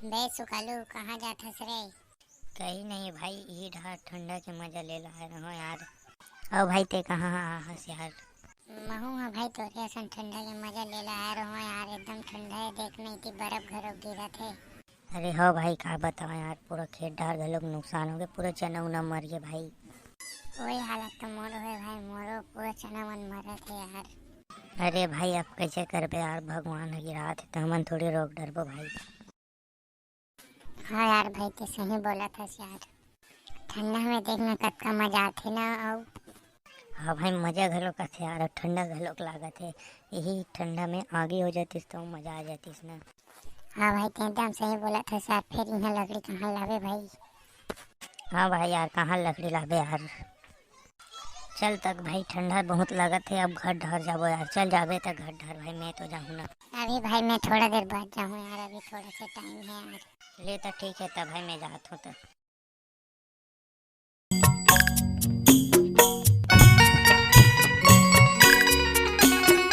बे सुकालू कहाँ जात हस रे? कहीं नहीं भाई, ई ढार ठंडा के मजा ले ला रहा हूँ यार। अब भाई ते कहाँ हस यार? महू हाँ भाई, तोरे असन ठंडा के मजा ले ला रहो यार। एकदम ठंडा है, देख नहीं थी बर्फ घरों गिरत है। अरे हो भाई, का बताओ यार, पूरा खेत डार घलोक नुकसान हो गए, पूरा चना उना मर गए भाई। वही हालत तो मोरो है भाई, मोरो पूरा चना मन मरत है यार। अरे भाई अब कैसे करबे यार, भगवान ह गिरात है तो हमन थोड़ी रोक डरबो भाई। हाँ यार भाई, ते सही बोला था यार। ठंडा में देखना कतका मजा आथे ना। और हाँ भाई, मजा घलोक आथे यार, ठंडा घलोक लागत है। यही ठंडा में आगे हो जातीस तो मजा आ जातीस ना। हाँ भाई, ते एकदम सही बोला था यार। फिर यहाँ लकड़ी कहाँ लावे भाई? हाँ भाई यार, कहाँ लकड़ी लाबे यार। चल तक भाई, ठंडा बहुत लागत है, अब घर डर जाबो यार। चल जाबे तक घर डर भाई, मैं तो जाऊँ ना। अभी भाई मैं थोड़ा देर बाद जाऊँ यार, अभी थोड़ा सा टाइम है यार। ले तो ठीक है तब भाई, मैं जात हूँ तब।